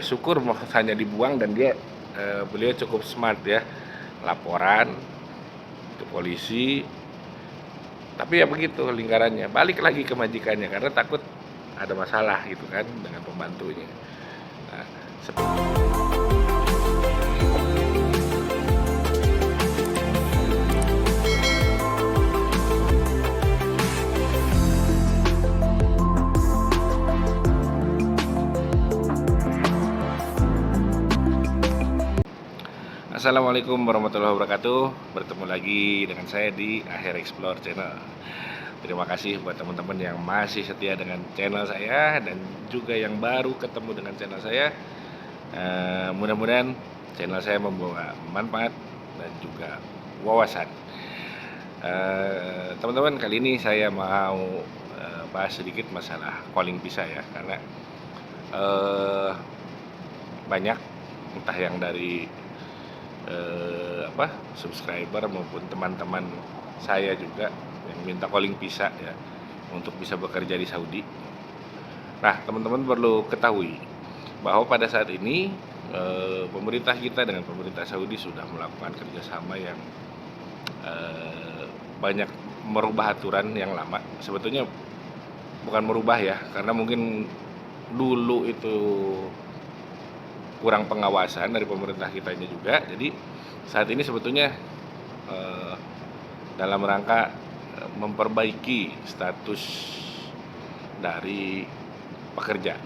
Syukur hanya dibuang dan beliau cukup smart ya, laporan ke polisi, tapi ya begitu lingkarannya, balik lagi ke majikannya karena takut ada masalah gitu kan dengan pembantunya. Nah, Assalamualaikum warahmatullahi wabarakatuh. Bertemu lagi dengan saya di Akhir Explore Channel. Terima kasih buat teman-teman yang masih setia dengan channel saya dan juga yang baru ketemu dengan channel saya. Mudah-mudahan channel saya membawa manfaat dan juga wawasan. Teman-teman, kali ini saya mau bahas sedikit masalah calling visa ya, karena banyak entah yang dari subscriber maupun teman-teman saya juga yang minta calling visa ya untuk bisa bekerja di Saudi. Nah, teman-teman perlu ketahui bahwa pada saat ini pemerintah kita dengan pemerintah Saudi sudah melakukan kerjasama yang banyak merubah aturan yang lama. Sebetulnya bukan merubah ya, karena mungkin dulu itu kurang pengawasan dari pemerintah kitanya juga. Jadi saat ini sebetulnya dalam rangka memperbaiki status dari pekerja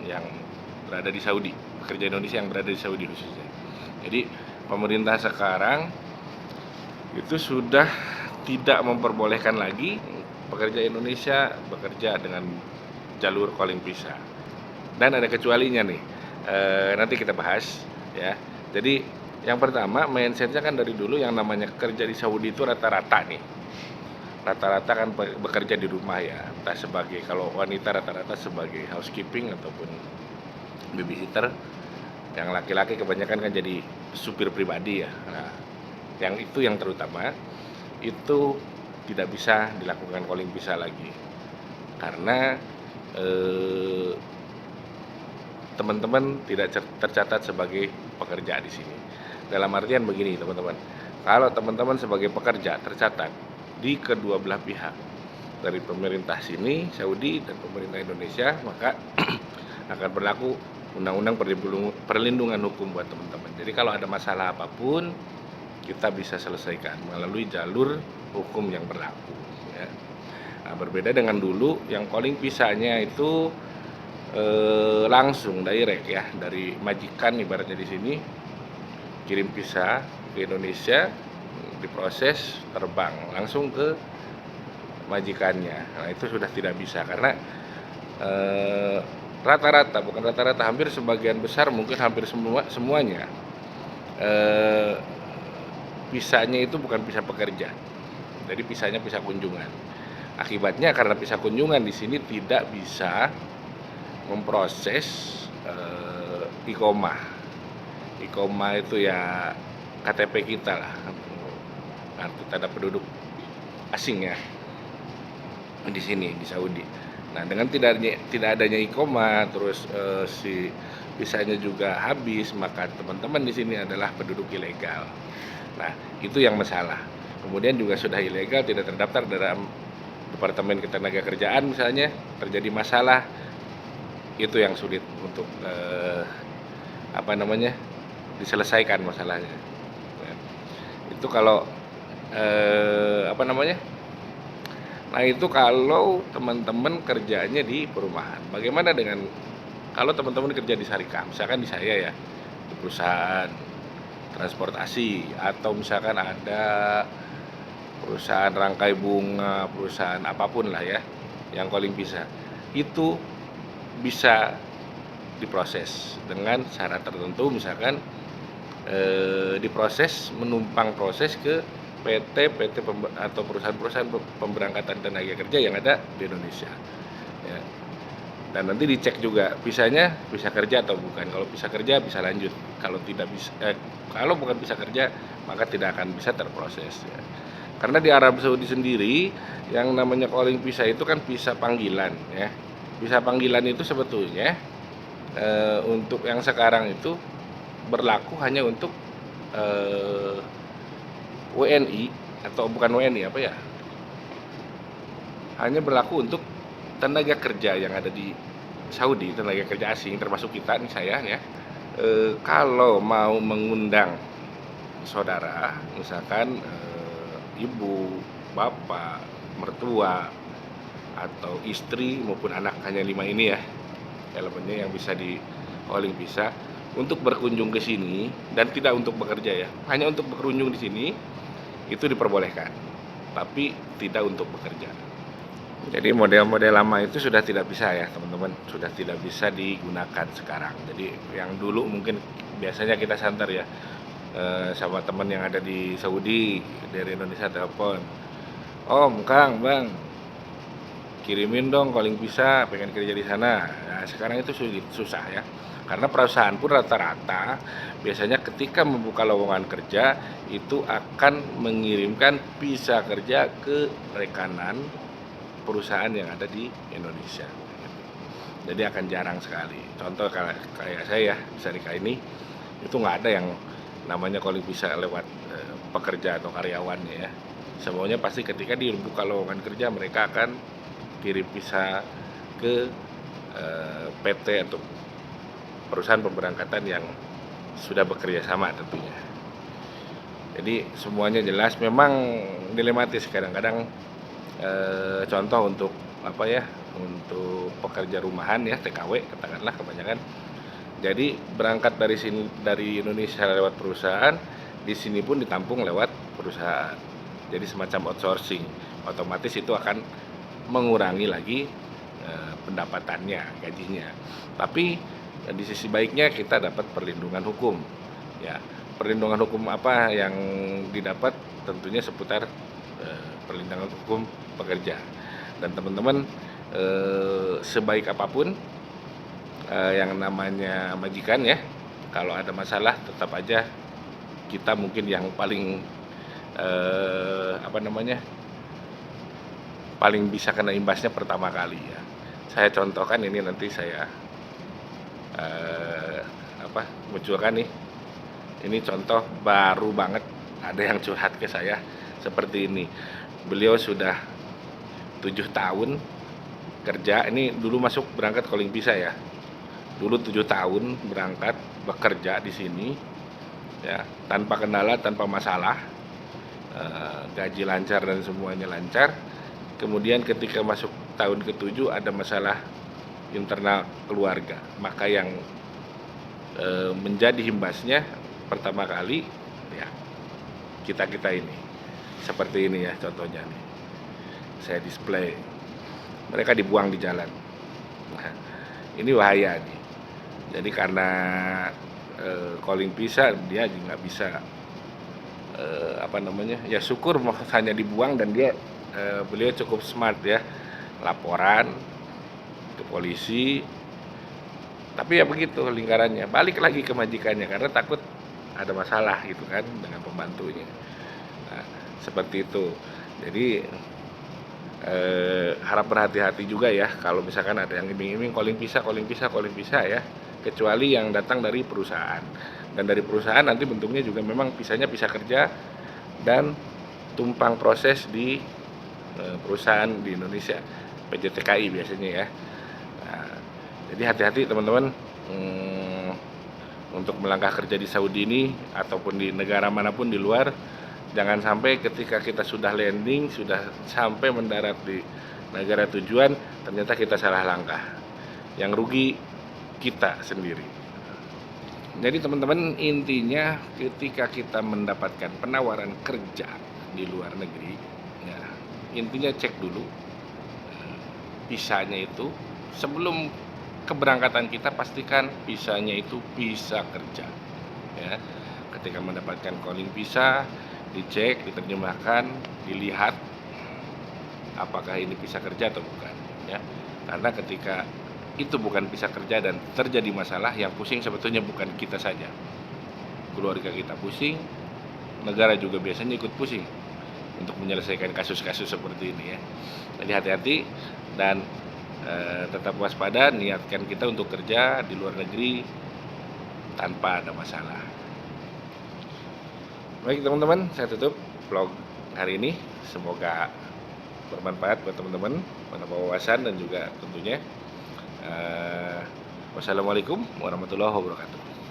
yang berada di Saudi, pekerja Indonesia yang berada di Saudi khususnya. Jadi pemerintah sekarang itu sudah tidak memperbolehkan lagi pekerja Indonesia bekerja dengan jalur calling visa. Dan ada kecualinya nih. Nanti kita bahas ya. Jadi yang pertama, mindsetnya kan dari dulu yang namanya kerja di Saudi itu rata-rata kan bekerja di rumah ya, entah sebagai, kalau wanita rata-rata sebagai housekeeping ataupun babysitter, yang laki-laki kebanyakan kan jadi supir pribadi ya. Nah, yang terutama itu tidak bisa dilakukan calling visa lagi karena teman-teman tidak tercatat sebagai pekerja di sini. Dalam artian begini teman-teman, kalau teman-teman sebagai pekerja tercatat di kedua belah pihak, dari pemerintah sini Saudi dan pemerintah Indonesia, maka akan berlaku undang-undang perlindungan hukum buat teman-teman. Jadi kalau ada masalah apapun kita bisa selesaikan melalui jalur hukum yang berlaku ya. Nah, berbeda dengan dulu yang calling visa-nya itu langsung direct ya, dari majikan ibaratnya di sini kirim visa ke Indonesia, diproses, terbang langsung ke majikannya. Nah, itu sudah tidak bisa karena hampir sebagian besar, mungkin hampir semuanya visanya itu bukan visa pekerja. Jadi visanya visa kunjungan. Akibatnya karena visa kunjungan di sini tidak bisa memproses iqomah. Iqomah itu ya KTP kita lah, kartu tanda penduduk asing ya di sini di Saudi. Nah, dengan tidak adanya iqomah, terus si visanya juga habis, maka teman-teman di sini adalah penduduk ilegal. Nah, itu yang masalah. Kemudian juga sudah ilegal, tidak terdaftar dalam Departemen Ketenagakerjaan misalnya, terjadi masalah, itu yang sulit untuk diselesaikan masalahnya. Itu kalau nah itu kalau teman-teman kerjanya di perumahan. Bagaimana dengan kalau teman-teman kerja di syarikat, misalkan di saya ya, di perusahaan transportasi, atau misalkan ada perusahaan rangkai bunga, perusahaan apapun lah ya yang calling visa, itu bisa diproses dengan syarat tertentu, misalkan diproses menumpang proses ke PT atau perusahaan-perusahaan pemberangkatan tenaga kerja yang ada di Indonesia ya. Dan nanti dicek juga visanya bisa kerja atau bukan. Kalau bisa kerja bisa lanjut, kalau tidak bisa kalau bukan bisa kerja maka tidak akan bisa terproses ya. Karena di Arab Saudi sendiri yang namanya calling visa itu kan visa panggilan ya. Visa panggilan itu sebetulnya untuk yang sekarang itu berlaku hanya untuk WNI atau bukan WNI apa ya, hanya berlaku untuk tenaga kerja yang ada di Saudi, tenaga kerja asing termasuk kita nih, saya ya. Kalau mau mengundang saudara, misalkan ibu, bapak, mertua, atau istri maupun anak, hanya 5 ini ya elemennya yang bisa di calling visa untuk berkunjung ke sini dan tidak untuk bekerja ya, hanya untuk berkunjung di sini itu diperbolehkan, tapi tidak untuk bekerja. Jadi model-model lama itu sudah tidak bisa ya teman-teman, sudah tidak bisa digunakan sekarang. Jadi yang dulu mungkin biasanya kita santer ya, sama teman yang ada di Saudi dari Indonesia telepon, Om, Kang, Bang, kirimin dong calling visa, pengen kerja di sana. Nah, sekarang itu sulit, susah ya. Karena perusahaan pun rata-rata biasanya ketika membuka lowongan kerja itu akan mengirimkan visa kerja ke rekanan perusahaan yang ada di Indonesia. Jadi akan jarang sekali. Contoh kayak saya Syarika ini itu nggak ada yang namanya calling visa lewat pekerja atau karyawannya ya. Semuanya pasti ketika dibuka lowongan kerja mereka akan kirim visa ke PT atau perusahaan pemberangkatan yang sudah bekerja sama tentunya. Jadi semuanya jelas, memang dilematis kadang-kadang. Contoh untuk apa ya, untuk pekerja rumahan ya, TKW katakanlah kebanyakan. Jadi berangkat dari sini, dari Indonesia lewat perusahaan, di sini pun ditampung lewat perusahaan. Jadi semacam outsourcing, otomatis itu akan mengurangi lagi pendapatannya, gajinya. Tapi di sisi baiknya kita dapat perlindungan hukum. Ya, perlindungan hukum apa yang didapat? Tentunya seputar perlindungan hukum pekerja. Dan teman-teman, sebaik apapun yang namanya majikan ya, kalau ada masalah tetap aja kita mungkin yang paling paling bisa kena imbasnya pertama kali ya. Saya contohkan ini, nanti saya munculkan nih. Ini contoh baru banget, ada yang curhat ke saya seperti ini. Beliau sudah 7 tahun kerja, ini dulu masuk berangkat calling visa ya. Dulu 7 tahun berangkat bekerja di sini ya, tanpa kendala, tanpa masalah, gaji lancar dan semuanya lancar. Kemudian ketika masuk tahun ke-7 ada masalah internal keluarga, maka yang menjadi imbasnya pertama kali ya kita ini seperti ini ya, contohnya nih saya display, mereka dibuang di jalan. Nah, ini bahaya nih. Jadi karena calling visa dia nggak bisa ya syukur hanya dibuang, dan dia beliau cukup smart ya, laporan ke polisi. Tapi ya begitu lingkarannya, balik lagi ke majikannya karena takut ada masalah gitu kan dengan pembantunya. Nah, seperti itu. Jadi harap berhati-hati juga ya kalau misalkan ada yang iming-iming calling visa ya, kecuali yang datang dari perusahaan. Dan dari perusahaan nanti bentuknya juga memang visanya visa kerja dan tumpang proses di perusahaan di Indonesia, PJTKI biasanya ya. Nah, jadi hati-hati teman-teman untuk melangkah kerja di Saudi ini ataupun di negara manapun di luar. Jangan sampai ketika kita sudah landing, sudah sampai mendarat di negara tujuan, ternyata kita salah langkah. Yang rugi kita sendiri. Jadi teman-teman, intinya ketika kita mendapatkan penawaran kerja di luar negeri, ya, intinya cek dulu visanya itu. Sebelum keberangkatan kita pastikan visanya itu visa kerja. Ya, ketika mendapatkan calling visa, dicek, diterjemahkan, dilihat apakah ini visa kerja atau bukan ya. Karena ketika itu bukan visa kerja dan terjadi masalah, yang pusing sebetulnya bukan kita saja, keluarga kita pusing, negara juga biasanya ikut pusing untuk menyelesaikan kasus-kasus seperti ini ya. Jadi hati-hati, dan tetap waspada, niatkan kita untuk kerja di luar negeri tanpa ada masalah. Baik teman-teman, saya tutup vlog hari ini. Semoga bermanfaat buat teman-teman, menambah wawasan dan juga tentunya wassalamualaikum warahmatullahi wabarakatuh.